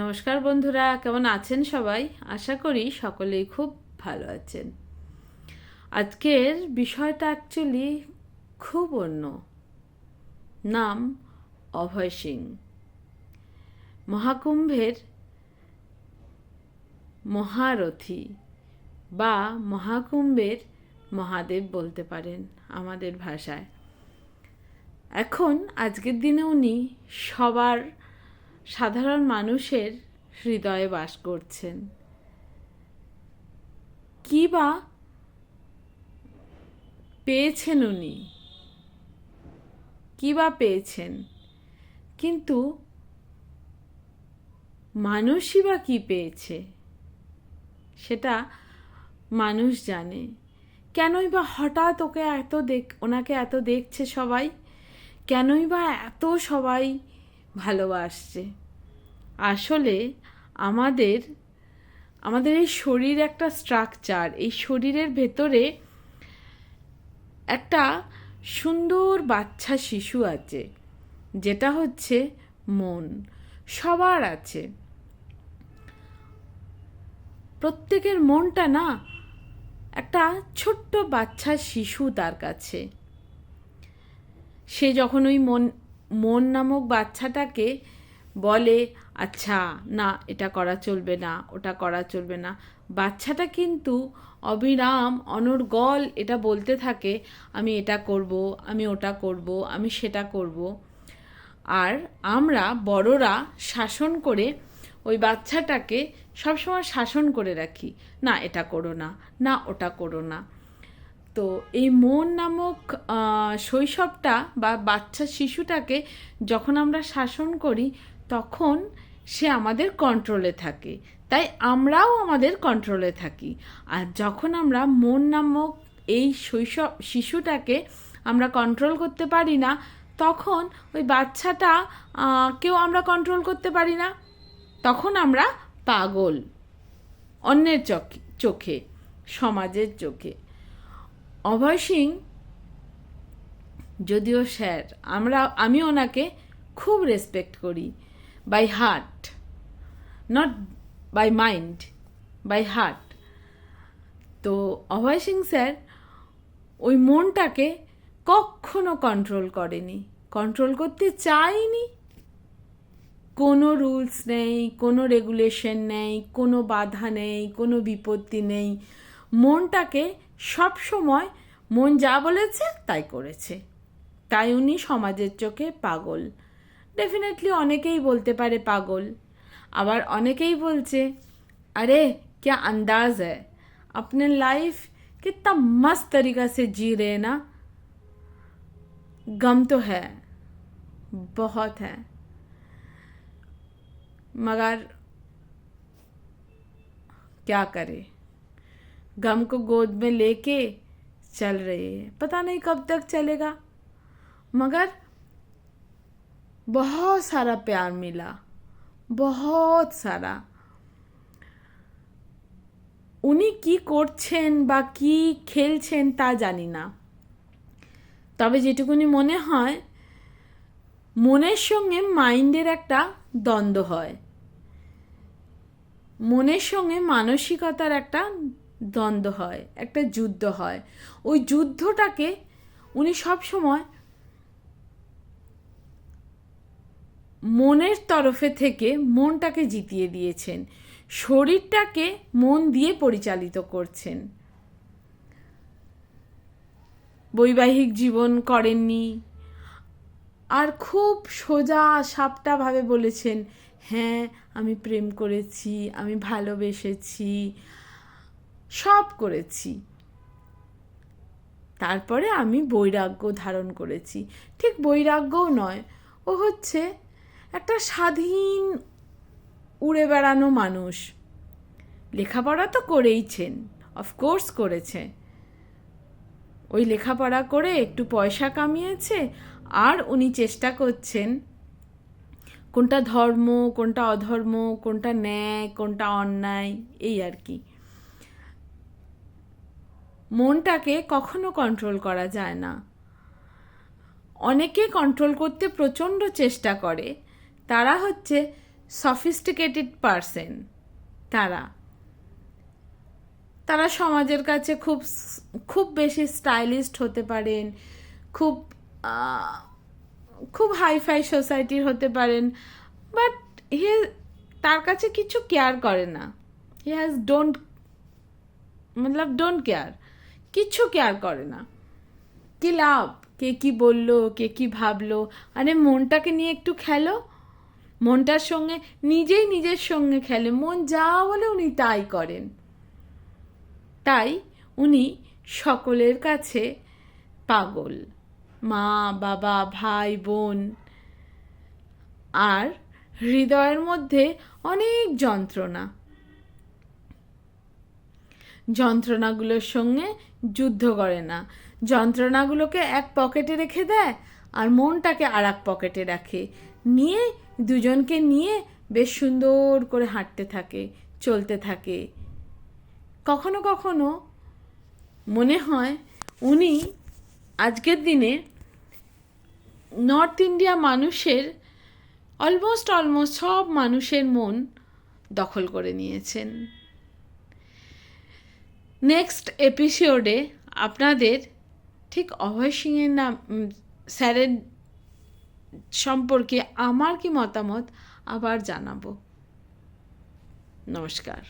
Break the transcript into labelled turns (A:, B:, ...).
A: নমস্কার বন্ধুরা, কেমন আছেন সবাই? আশা করি সকলেই খুব ভালো আছেন। আজকের বিষয়টা অ্যাকচুয়ালি খুব অন্য। নাম অভয় সিং। মহাকুম্ভের মহারথী বা মহাকুম্ভের মহাদেব বলতে পারেন আমাদের ভাষায়। এখন আজকের দিনে উনি সবার সাধারণ মানুষের হৃদয়ে বাস করছেন। কি বা পেয়েছেন উনি, কি বা পেয়েছেন, কিন্তু মানুষই বা কি পেয়েছে সেটা মানুষ জানে। কেনই বা হঠাৎ ওনাকে এত দেখছে সবাই, কেনই বা এত সবাই ভালোবাসছে? আসলে আমাদের এই শরীর একটা স্ট্রাকচার, এই শরীরের ভেতরে একটা সুন্দর বাচ্চা শিশু আছে, যেটা হচ্ছে মন। সবার আছে, প্রত্যেকের মনটা না একটা ছোট্ট বাচ্চা শিশু তার কাছে। সে যখন ওই মন নামক বাচ্চাটাকে বলে, আচ্ছা না এটা করা চলবে না, ওটা করা চলবে না, বাচ্চাটা কিন্তু অবিরাম অনর্গল এটা বলতে থাকে, আমি এটা করব, আমি ওটা করব, আমি সেটা করব। আর আমরা বড়রা শাসন করে ওই বাচ্চাটাকে সবসময় শাসন করে রাখি, না এটা করো না, না ওটা করো না। তো এই মন নামক শৈশবটা বা বাচ্চা শিশুটাকে যখন আমরা শাসন করি, তখন সে আমাদের কন্ট্রোলে থাকে, তাই আমরাও আমাদের কন্ট্রোলে থাকি। আর যখন আমরা মন নামক এই শিশুটাকে আমরা কন্ট্রোল করতে পারি না, তখন ওই বাচ্চাটা কেউ আমরা কন্ট্রোল করতে পারি না, তখন আমরা পাগল অন্যের চোখে, সমাজের চোখে। অভয় সিং যদিও স্যার, আমি ওনাকে খুব রেসপেক্ট করি, by heart, not by mind, by heart. তো অভয় সিং স্যার ওই মনটাকে কখনো কন্ট্রোল করেনি, কন্ট্রোল করতে চায়নি। কোনো রুলস নেই, কোনো রেগুলেশন নেই, কোনো বাধা নেই, কোনো বিপত্তি নেই। মনটাকে সবসময় মন যা বলেছে তাই করেছে, তাই উনি সমাজের চোখে পাগল। ডেফিনেটলি অনেকেই বলতে পারে পাগল, আবার অনেকেই বলছে अरे क्या अंदाज है, अपने लाइफ कितना मस्त तरीका से जी रहे ना। गम तो है, बहुत है, मगर क्या करे, गम को गोद में लेके चल रहे हैं। पता नहीं कब तक चलेगा, मगर बहुत सारा प्यार मिला, बहुत सारा। উনি কি করছেন বা কি খেলছেন তা জানি না, তবে যেটুকুনি মনে হয়, মনের সঙ্গে মাইন্ডের একটা দ্বন্দ্ব হয়, মনের সঙ্গে মানসিকতার একটা দ্বন্দ্ব হয়, একটা যুদ্ধ হয়। ওই যুদ্ধটাকে উনি সবসময় মনের তরফে থেকে মনটাকে জিতিয়ে দিয়েছেন, শরীরটাকে মন দিয়ে পরিচালিত করছেন। বৈবাহিক জীবন করেননি, আর খুব সোজা সাপটাভাবে বলেছেন, হ্যাঁ আমি প্রেম করেছি, আমি ভালোবেসেছি, সব করেছি, তারপরে আমি বৈরাগ্য ধারণ করেছি। ঠিক বৈরাগ্যও নয়, ও হচ্ছে একটা স্বাধীন উড়ে বেড়ানো মানুষ। লেখাপড়া তো করেইছেন, অফকোর্স করেছে, ওই লেখাপড়া করে একটু পয়সা কামিয়েছে, আর উনি চেষ্টা করছেন কোনটা ধর্ম, কোনটা অধর্ম, কোনটা ন্যায়, কোনটা অন্যায়, এই আর কি। মনটাকে কখনো কন্ট্রোল করা যায় না। অনেকে কন্ট্রোল করতে প্রচণ্ড চেষ্টা করে, তারা হচ্ছে সফিস্টিকেটেড পারসন, তারা তারা সমাজের কাছে খুব খুব বেশি স্টাইলিস্ট হতে পারেন, খুব খুব হাইফাই সোসাইটির হতে পারেন, বাট তার কাছে কিছু কেয়ার করে না। হি হ্যাজ ডোন্ট কেয়ার, কিচ্ছু কেয়ার করে না। কি লাভ, কে কি বললো, কে কি ভাবলো, আরে মনটাকে নিয়ে একটু খেলো। মনটার সঙ্গে নিজের সঙ্গে খেলে, মন যা বলে উনি তাই করেন। তাই উনি সকলের কাছে পাগল, মা বাবা ভাই বোন, আর হৃদয়ের মধ্যে অনেক যন্ত্রণাগুলোর সঙ্গে যুদ্ধ করে না। যন্ত্রণাগুলোকে এক পকেটে রেখে দেয় আর মনটাকে আর এক পকেটে রাখে, নিয়ে দুজনকে নিয়ে বেশ সুন্দর করে হাঁটতে থাকে, চলতে থাকে। কখনো কখনো মনে হয় উনি আজকের দিনে নর্থ ইন্ডিয়া মানুষের অলমোস্ট সব মানুষের মন দখল করে নিয়েছেন। নেক্সট এপিসোডে আপনাদের ঠিক অভয় সিংয়ের স্যারের সম্পর্কে আমার কি মতামত আবার জানাবো। নমস্কার।